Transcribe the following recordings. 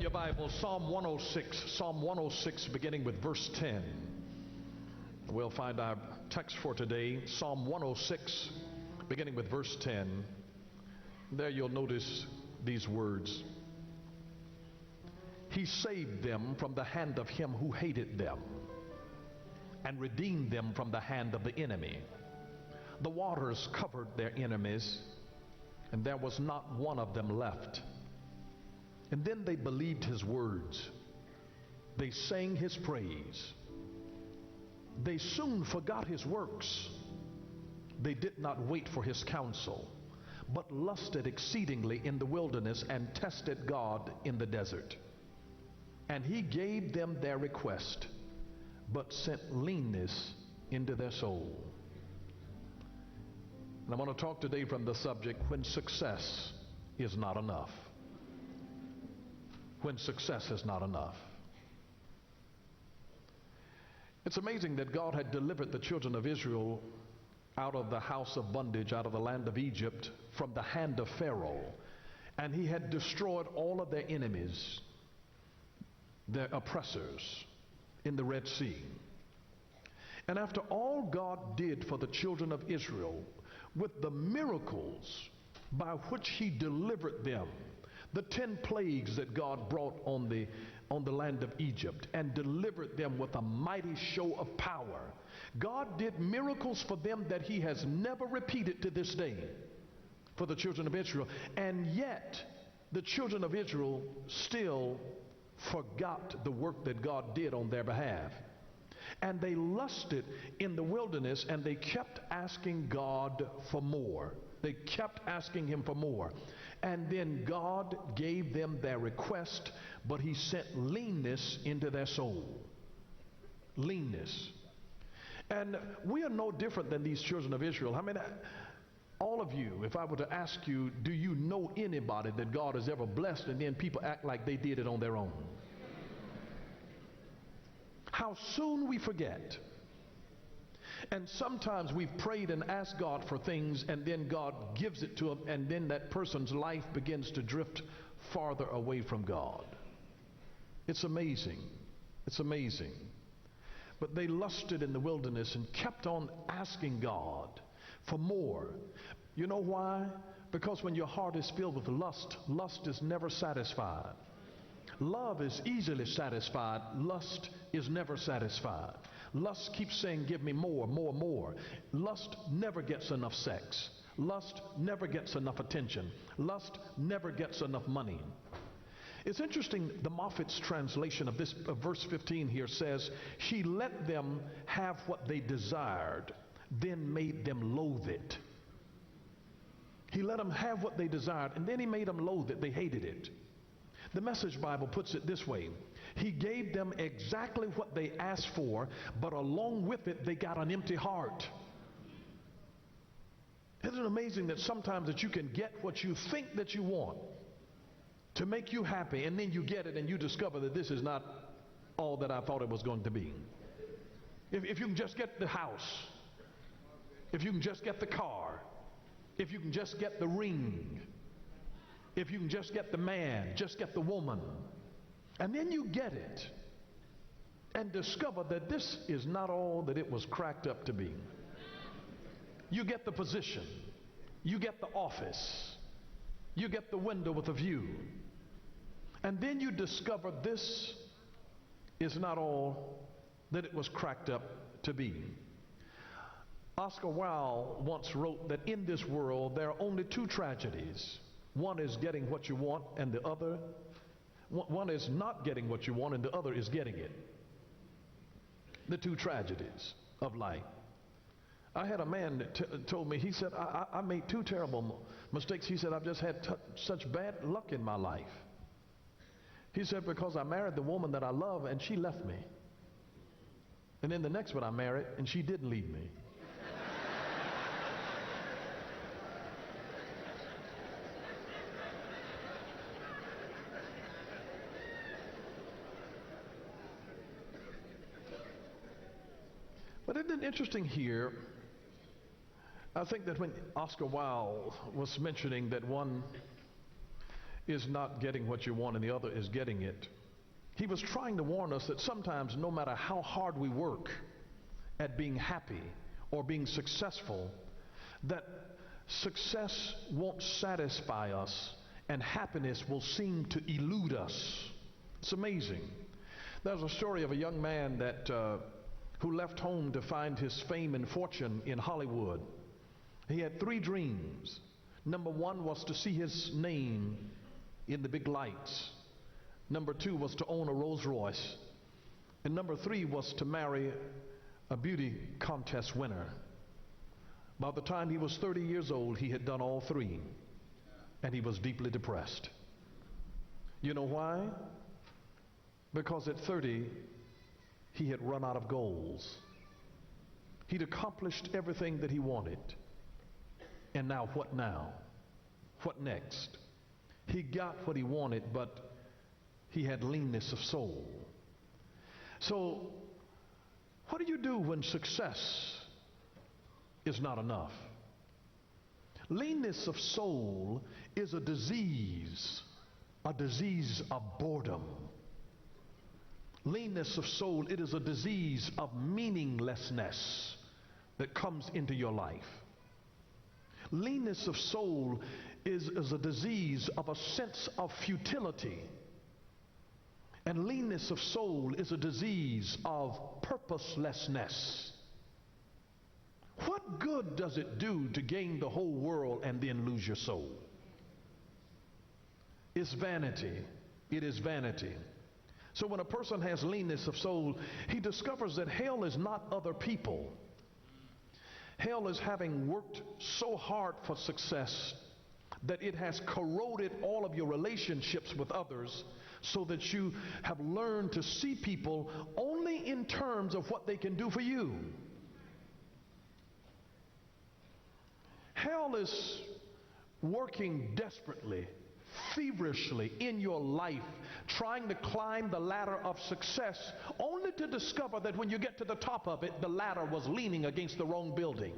your Bible, Psalm 106, beginning with verse 10. We'll find our text for today, Psalm 106, beginning with verse 10. There you'll notice these words. He saved them from the hand of him who hated them, and redeemed them from the hand of the enemy. The waters covered their enemies, and there was not one of them left. And then they believed his words. They sang his praise. They soon forgot his works. They did not wait for his counsel, but lusted exceedingly in the wilderness and tested God in the desert. And he gave them their request, but sent leanness into their soul. And I want to talk today from the subject, when success is not enough. When success is not enough. It's amazing that God had delivered the children of Israel out of the house of bondage, out of the land of Egypt, from the hand of Pharaoh. And he had destroyed all of their enemies, their oppressors, in the Red Sea. And after all God did for the children of Israel, with the miracles by which he delivered them, the 10 plagues that God brought on the land of Egypt and delivered them with a mighty show of power. God did miracles for them that he has never repeated to this day for the children of Israel. And yet the children of Israel still forgot the work that God did on their behalf. And they lusted in the wilderness, and they kept asking God for more. They kept asking him for more. And then God gave them their request, but he sent leanness into their soul. Leanness. And we are no different than these children of Israel. I mean, all of you, if I were to ask you, do you know anybody that God has ever blessed and then people act like they did it on their own? How soon we forget. And sometimes we've prayed and asked God for things, and then God gives it to them, and then that person's life begins to drift farther away from God. It's amazing. It's amazing. But they lusted in the wilderness and kept on asking God for more. You know why? Because when your heart is filled with lust, lust is never satisfied. Love is easily satisfied. Lust is never satisfied. Lust keeps saying, give me more, more, more. Lust never gets enough sex. Lust never gets enough attention. Lust never gets enough money. It's interesting, the Moffat's translation of this verse 15 here says, she let them have what they desired, then made them loathe it. He let them have what they desired, and then he made them loathe it. They hated it. The Message Bible puts it this way. He gave them exactly what they asked for, but along with it, they got an empty heart. Isn't it amazing that sometimes that you can get what you think that you want to make you happy, and then you get it and you discover that this is not all that I thought it was going to be. If you can just get the house, if you can just get the car, if you can just get the ring, if you can just get the man, just get the woman, and then you get it and discover that this is not all that it was cracked up to be. You get the position, you get the office, you get the window with a view, and then you discover this is not all that it was cracked up to be. Oscar Wilde once wrote that in this world there are only two tragedies. One is getting what you want, and the other, one is not getting what you want, and the other is getting it. The two tragedies of life. I had a man that told me, he said, I made two terrible mistakes. He said, I've just had such bad luck in my life. He said, because I married the woman that I love, and she left me. And then the next one I married, and she didn't leave me. But isn't it interesting here? I think that when Oscar Wilde was mentioning that one is not getting what you want and the other is getting it. He was trying to warn us that sometimes no matter how hard we work at being happy or being successful, that success won't satisfy us and happiness will seem to elude us. It's amazing. There's a story of a young man that who left home to find his fame and fortune in Hollywood. He had 3 dreams. Number 1 was to see his name in the big lights. Number 2 was to own a Rolls Royce. And number 3 was to marry a beauty contest winner. By the time he was 30 years old, he had done all 3. And he was deeply depressed. You know why? Because at 30, he had run out of goals. He'd accomplished everything that he wanted. And now what now? What next? He got what he wanted, but he had leanness of soul. So, what do you do when success is not enough? Leanness of soul is a disease of boredom. Leanness of soul, it is a disease of meaninglessness that comes into your life. Leanness of soul is a disease of a sense of futility. And leanness of soul is a disease of purposelessness. What good does it do to gain the whole world and then lose your soul? It's vanity. It is vanity. So when a person has leanness of soul, he discovers that hell is not other people. Hell is having worked so hard for success that it has corroded all of your relationships with others, so that you have learned to see people only in terms of what they can do for you. Hell is working desperately, feverishly in your life, trying to climb the ladder of success, only to discover that when you get to the top of it, the ladder was leaning against the wrong building.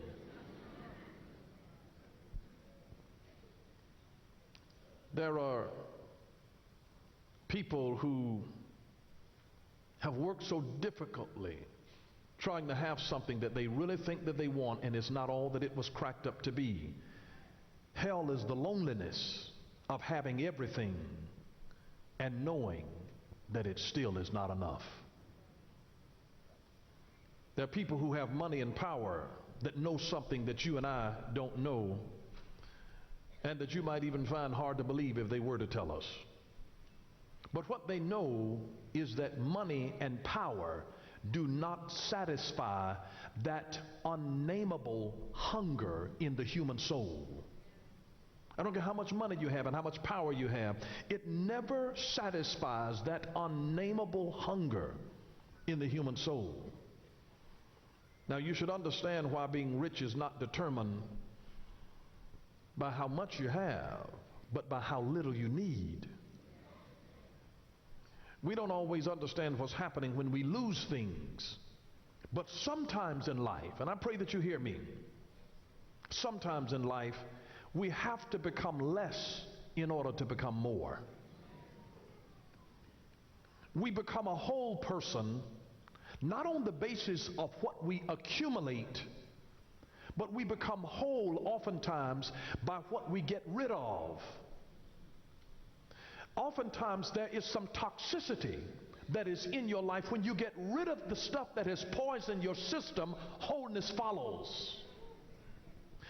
There are people who have worked so difficultly trying to have something that they really think that they want, and it's not all that it was cracked up to be. Hell is the loneliness of having everything and knowing that it still is not enough. There are people who have money and power that know something that you and I don't know, and that you might even find hard to believe if they were to tell us. But what they know is that money and power do not satisfy that unnameable hunger in the human soul. I don't care how much money you have and how much power you have, it never satisfies that unnameable hunger in the human soul. Now you should understand why being rich is not determined by how much you have, but by how little you need. We don't always understand what's happening when we lose things. But sometimes in life, and I pray that you hear me, sometimes in life, we have to become less in order to become more. We become a whole person, not on the basis of what we accumulate, but we become whole oftentimes by what we get rid of. Oftentimes there is some toxicity that is in your life. When you get rid of the stuff that has poisoned your system, wholeness follows.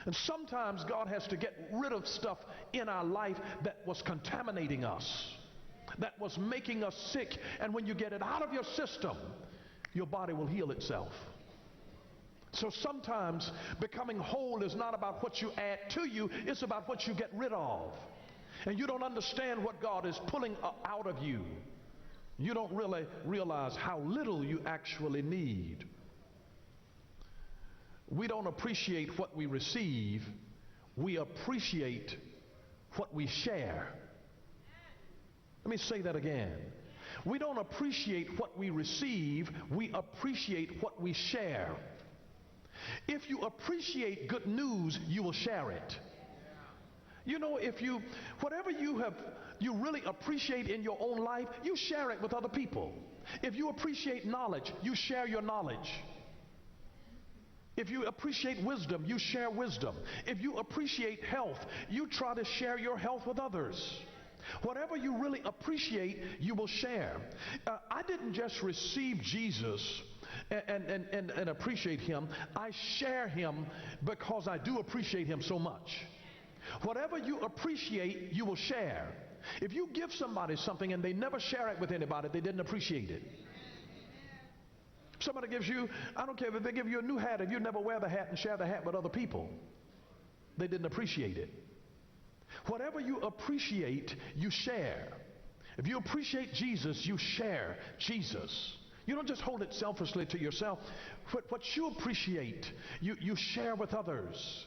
And sometimes God has to get rid of stuff in our life that was contaminating us, that was making us sick. And when you get it out of your system, your body will heal itself. So sometimes becoming whole is not about what you add to you, it's about what you get rid of. And you don't understand what God is pulling out of you. You don't really realize how little you actually need. We don't appreciate what we receive. We appreciate what we share. Let me say that again. We don't appreciate what we receive. We appreciate what we share. If you appreciate good news, you will share it. You know, whatever you really appreciate in your own life, you share it with other people. If you appreciate knowledge, you share your knowledge. If you appreciate wisdom, you share wisdom. If you appreciate health, you try to share your health with others. Whatever you really appreciate, you will share. I didn't just receive Jesus and appreciate him. I share him because I do appreciate him so much. Whatever you appreciate, you will share. If you give somebody something and they never share it with anybody, they didn't appreciate it. Somebody gives you, I don't care if they give you a new hat, if you never wear the hat and share the hat with other people, they didn't appreciate it. Whatever you appreciate, you share. If you appreciate Jesus, you share Jesus. You don't just hold it selfishly to yourself. What you appreciate, you share with others,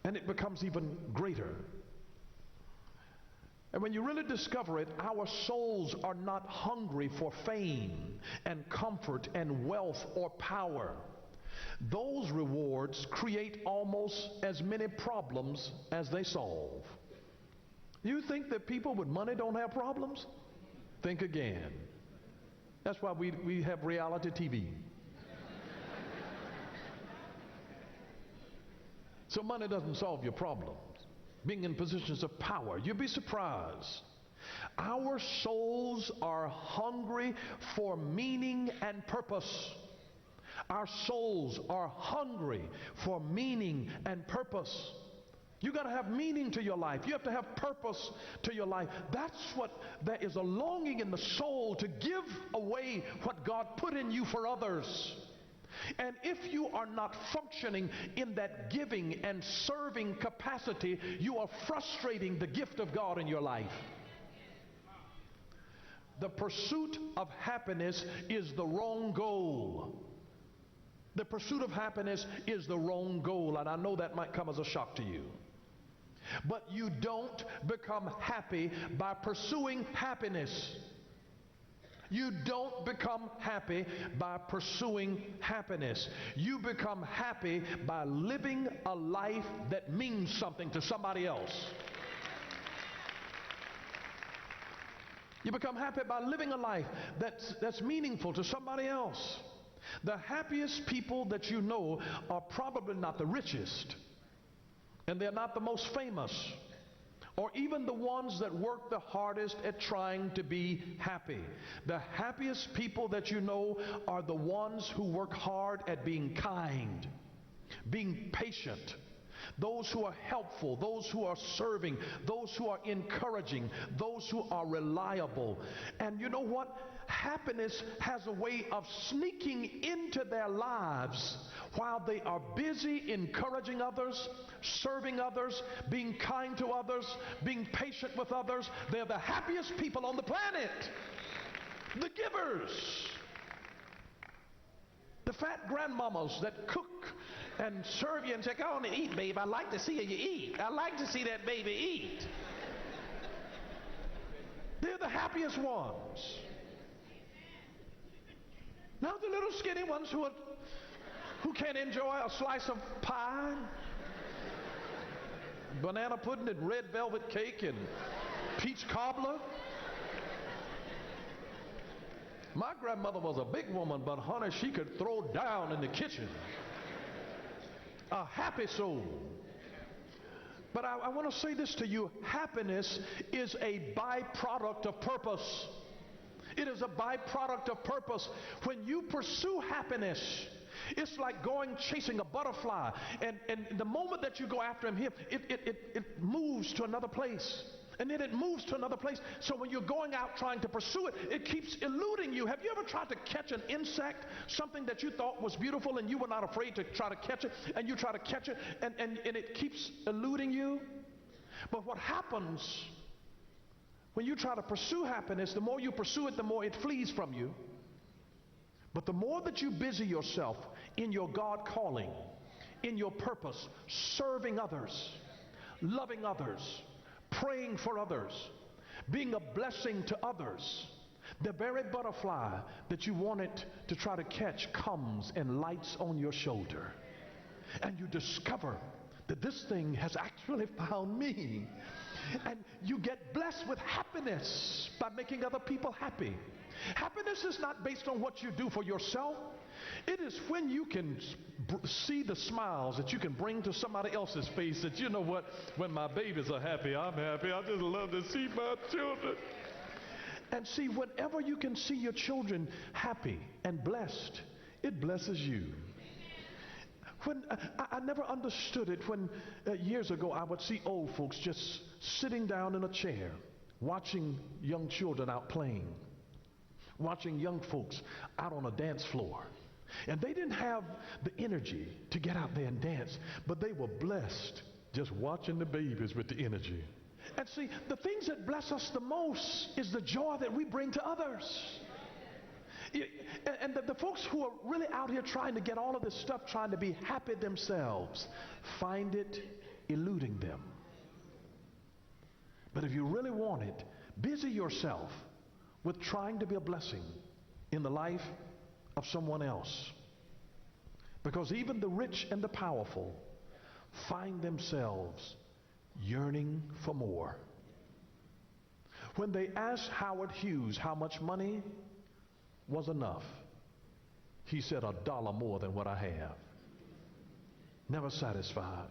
and it becomes even greater. And when you really discover it, our souls are not hungry for fame and comfort and wealth or power. Those rewards create almost as many problems as they solve. You think that people with money don't have problems? Think again. That's why we have reality TV. So money doesn't solve your problems. Being in positions of power, you'd be surprised. Our souls are hungry for meaning and purpose. Our souls are hungry for meaning and purpose. You got to have meaning to your life. You have to have purpose to your life. There is a longing in the soul to give away what God put in you for others. And if you are not functioning in that giving and serving capacity, you are frustrating the gift of God in your life. The pursuit of happiness is the wrong goal. The pursuit of happiness is the wrong goal, and I know that might come as a shock to you. But you don't become happy by pursuing happiness. You don't become happy by pursuing happiness. You become happy by living a life that means something to somebody else. You become happy by living a life that's meaningful to somebody else. The happiest people that you know are probably not the richest, and they're not the most famous, or even the ones that work the hardest at trying to be happy. The happiest people that you know are the ones who work hard at being kind, being patient, those who are helpful, those who are serving, those who are encouraging, those who are reliable. And you know what? Happiness has a way of sneaking into their lives while they are busy encouraging others, serving others, being kind to others, being patient with others. They're the happiest people on the planet. The givers. The fat grandmamas that cook and serve you and say, "Go on and eat, babe. I like to see you eat. I like to see that baby eat." They're the happiest ones. Now the little skinny ones who can't enjoy a slice of pie, banana pudding and red velvet cake and peach cobbler. My grandmother was a big woman, but honey, she could throw down in the kitchen. A happy soul. But I want to say this to you. Happiness is a byproduct of purpose. It is a byproduct of purpose. When you pursue happiness, it's like chasing a butterfly. And the moment that you go after him, it moves to another place. And then it moves to another place. So when you're going out trying to pursue it, it keeps eluding you. Have you ever tried to catch an insect, something that you thought was beautiful and you were not afraid to try to catch it, and you try to catch it and it keeps eluding you? But what happens when you try to pursue happiness, the more you pursue it, the more it flees from you. But the more that you busy yourself in your God calling, in your purpose, serving others, loving others, praying for others, being a blessing to others, the very butterfly that you wanted to try to catch comes and lights on your shoulder. And you discover that this thing has actually found me. And you get blessed with happiness by making other people happy. Happiness is not based on what you do for yourself. It is when you can see the smiles that you can bring to somebody else's face that, you know what, when my babies are happy, I'm happy. I just love to see my children. And see, whenever you can see your children happy and blessed, it blesses you. When I never understood it when years ago I would see old folks just sitting down in a chair watching young children out playing, watching young folks out on a dance floor. And they didn't have the energy to get out there and dance, but they were blessed just watching the babies with the energy. And see, the things that bless us the most is the joy that we bring to others. And the folks who are really out here trying to get all of this stuff, trying to be happy themselves, find it eluding them. But if you really want it, busy yourself with trying to be a blessing in the life of someone else. Because even the rich and the powerful find themselves yearning for more. When they asked Howard Hughes how much money was enough, he said $1 more than what I have. Never satisfied.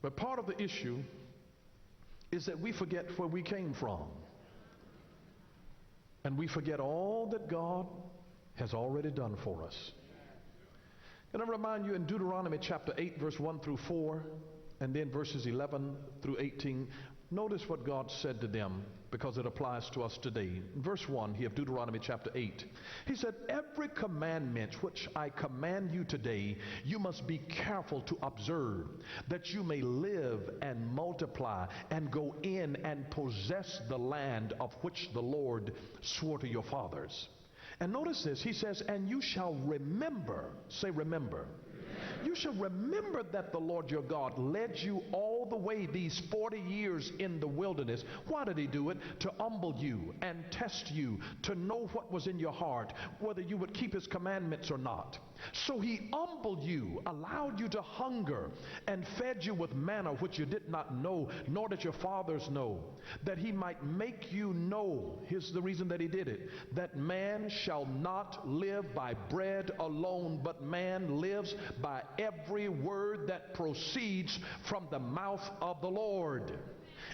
But part of the issue is that we forget where we came from. And we forget all that God has already done for us. Can I remind you in Deuteronomy chapter 8, verse 1 through 4, and then verses 11 through 18, notice what God said to them, because it applies to us today. In verse 1 here of Deuteronomy chapter 8, he said, every commandment which I command you today, you must be careful to observe, that you may live and multiply and go in and possess the land of which the Lord swore to your fathers. And notice this, he says, and you shall remember, say remember. You shall remember that the Lord your God led you all the way these 40 years in the wilderness. Why did he do it? To humble you and test you, to know what was in your heart, whether you would keep his commandments or not. So he humbled you, allowed you to hunger, and fed you with manna which you did not know, nor did your fathers know, that he might make you know, here's the reason that he did it, that man shall not live by bread alone, but man lives by every word that proceeds from the mouth of the Lord.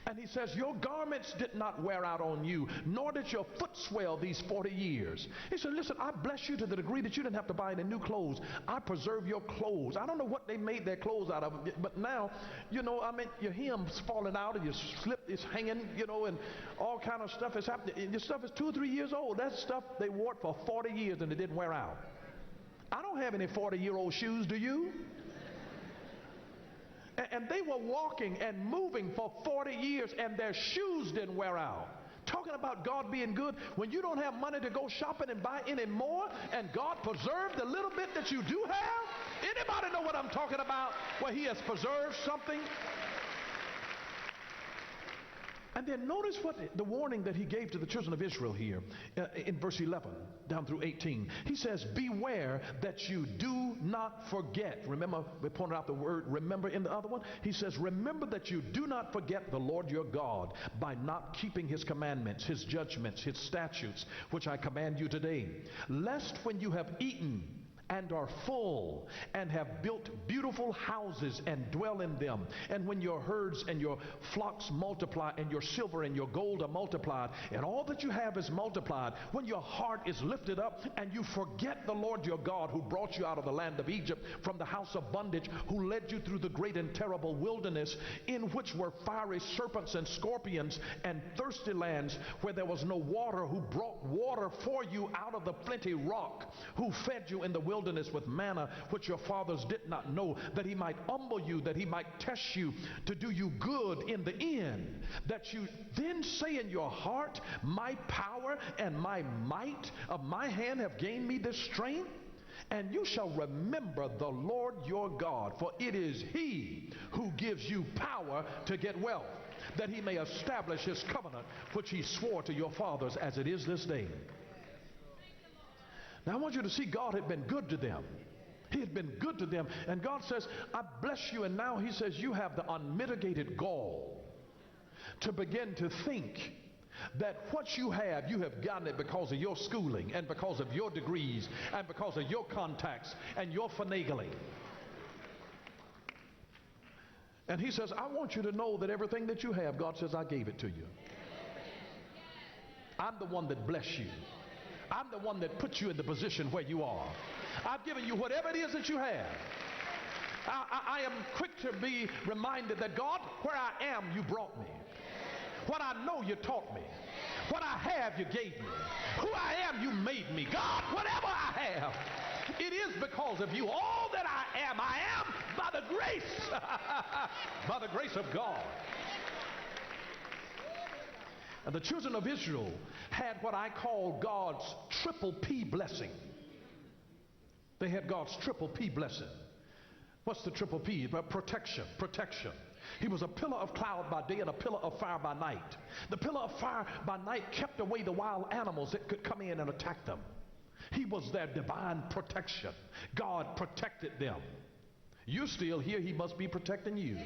And he says, your garments did not wear out on you, nor did your foot swell these 40 years. He said, listen, I bless you to the degree that you didn't have to buy any new clothes. I preserve your clothes. I don't know what they made their clothes out of, but now, you know, I mean, your hem's falling out and your slip is hanging, you know, and all kind of stuff is happening. And your stuff is 2 or 3 years old. That stuff, they wore it for 40 years and it didn't wear out. I don't have any 40-year-old shoes, do you? And they were walking and moving for 40 years and their shoes didn't wear out. Talking about God being good when you don't have money to go shopping and buy any more, and God preserved the little bit that you do have. Anybody know what I'm talking about, where he has preserved something? And then notice what the warning that he gave to the children of Israel here in verse 11 down through 18. He says, beware that you do not forget. Remember, we pointed out the word remember in the other one. He says, remember that you do not forget the Lord your God by not keeping his commandments, his judgments, his statutes, which I command you today. Lest when you have eaten and are full, and have built beautiful houses and dwell in them, and when your herds and your flocks multiply, and your silver and your gold are multiplied, and all that you have is multiplied, when your heart is lifted up and you forget the Lord your God, who brought you out of the land of Egypt from the house of bondage, who led you through the great and terrible wilderness, in which were fiery serpents and scorpions and thirsty lands where there was no water, who brought water for you out of the flinty rock, who fed you in the wilderness with manna which your fathers did not know, that he might humble you, that he might test you, to do you good in the end, that you then say in your heart, my power and my might of my hand have gained me this strength. And you shall remember the Lord your God, for it is he who gives you power to get wealth, that he may establish his covenant which he swore to your fathers, as it is this day. Now I want you to see God had been good to them. He had been good to them. And God says, I bless you. And now he says, you have the unmitigated gall to begin to think that what you have gotten it because of your schooling and because of your degrees and because of your contacts and your finagling. And he says, I want you to know that everything that you have, God says, I gave it to you. I'm the one that blessed you. I'm the one that put you in the position where you are. I've given you whatever it is that you have. I am quick to be reminded that God, where I am, you brought me. What I know, you taught me. What I have, you gave me. Who I am, you made me. God, whatever I have, it is because of you. All that I am by the grace, by the grace of God. And the children of Israel had what I call God's triple P blessing. They had God's triple P blessing. What's the triple P? Protection. Protection. He was a pillar of cloud by day and a pillar of fire by night. The pillar of fire by night kept away the wild animals that could come in and attack them. He was their divine protection. God protected them. You're still here, he must be protecting you.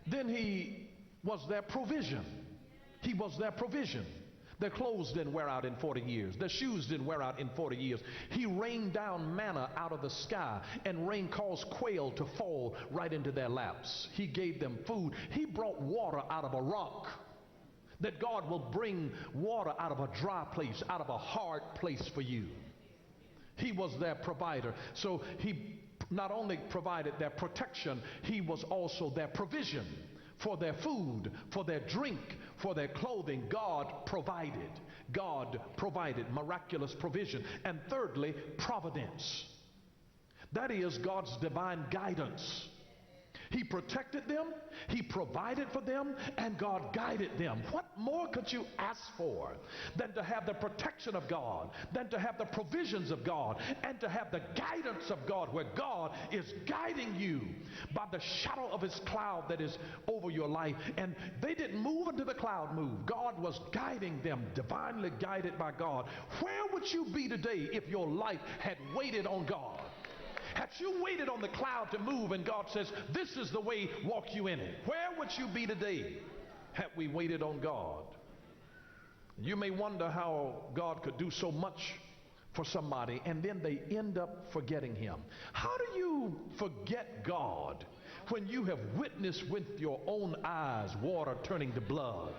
Then he was their provision. He was their provision. Their clothes didn't wear out in 40 years. Their shoes didn't wear out in 40 years. He rained down manna out of the sky, and rain caused quail to fall right into their laps. He gave them food. He brought water out of a rock. That God will bring water out of a dry place, out of a hard place for you. He was their provider. So he not only provided their protection, he was also their provision for their food, for their drink, for their clothing. God provided. God provided miraculous provision. And thirdly, providence. That is God's divine guidance. He protected them, he provided for them, and God guided them. What more could you ask for than to have the protection of God, than to have the provisions of God, and to have the guidance of God, where God is guiding you by the shadow of his cloud that is over your life. And they didn't move until the cloud moved. God was guiding them, divinely guided by God. Where would you be today if your life had waited on God? Had you waited on the cloud to move and God says, this is the way, walk you in it? Where would you be today had we waited on God? You may wonder how God could do so much for somebody and then they end up forgetting him. How do you forget God when you have witnessed with your own eyes water turning to blood,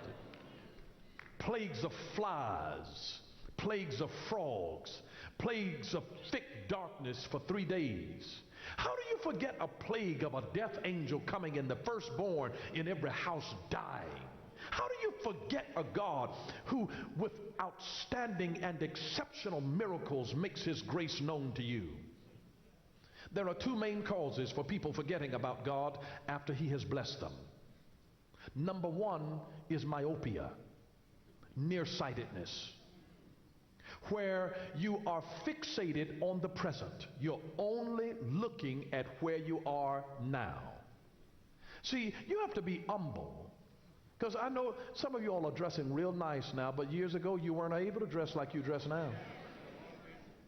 plagues of flies, plagues of frogs, plagues of thick darkness for 3 days? How do you forget a plague of a death angel coming and the firstborn in every house dying? How do you forget a God who with outstanding and exceptional miracles makes his grace known to you? There are two main causes for people forgetting about God after he has blessed them. Number one is myopia, nearsightedness, where you are fixated on the present. You're only looking at where you are now. See, you have to be humble, because I know some of you all are dressing real nice now, but years ago you weren't able to dress like you dress now.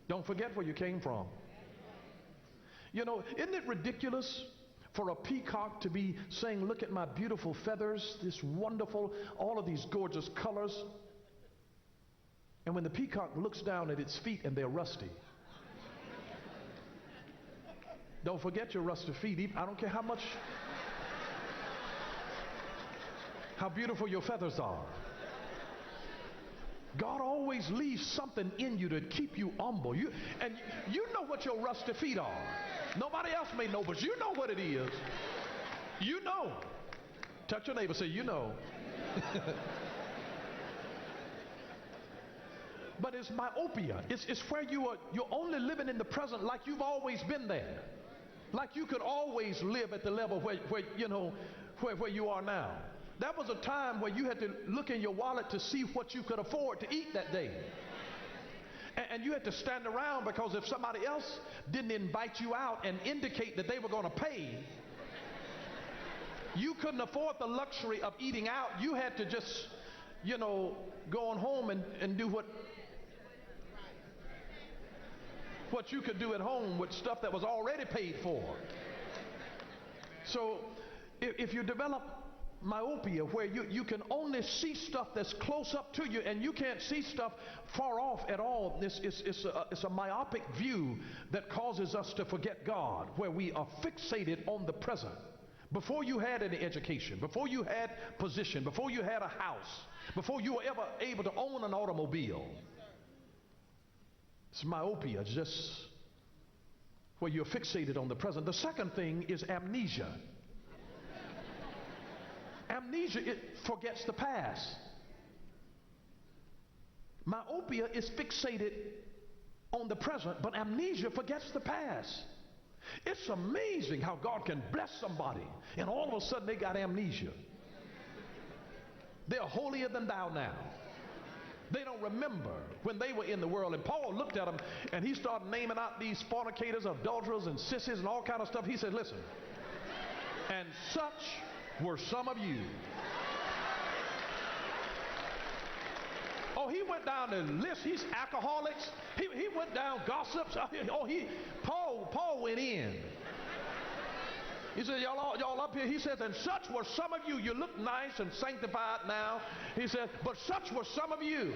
Don't forget where you came from. You know, isn't it ridiculous for a peacock to be saying, look at my beautiful feathers, this wonderful, all of these gorgeous colors? And when the peacock looks down at its feet and they're rusty. Don't forget your rusty feet. I don't care how beautiful your feathers are. God always leaves something in you to keep you humble. You know what your rusty feet are. Nobody else may know, but you know what it is. You know. Touch your neighbor, say, you know. But it's myopia. It's where you're only living in the present like you've always been there. Like you could always live at the level where you are now. That was a time where you had to look in your wallet to see what you could afford to eat that day. And you had to stand around, because if somebody else didn't invite you out and indicate that they were going to pay, you couldn't afford the luxury of eating out. You had to just, go on home and do what. what you could do at home with stuff that was already paid for. So if you develop myopia where you can only see stuff that's close up to you and you can't see stuff far off at all, it's a myopic view that causes us to forget God, where we are fixated on the present. Before you had any education, before you had position, before you had a house, before you were ever able to own an automobile, it's myopia, just where you're fixated on the present. The second thing is amnesia. Amnesia, it forgets the past. Myopia is fixated on the present, but amnesia forgets the past. It's amazing how God can bless somebody and all of a sudden they got amnesia. They're holier than thou now. They don't remember when they were in the world. And Paul looked at them and he started naming out these fornicators, adulterers, and sissies and all kind of stuff. He said, listen, and such were some of you. Oh, he went down the list. He's alcoholics. He went down gossips. Paul went in. He said, y'all up here. He says, and such were some of you. You look nice and sanctified now. He said, but such were some of you.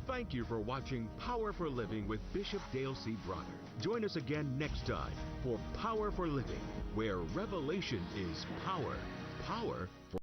Thank you for watching Power for Living with Bishop Dale C. Bronner. Join us again next time for Power for Living, where revelation is power. Power for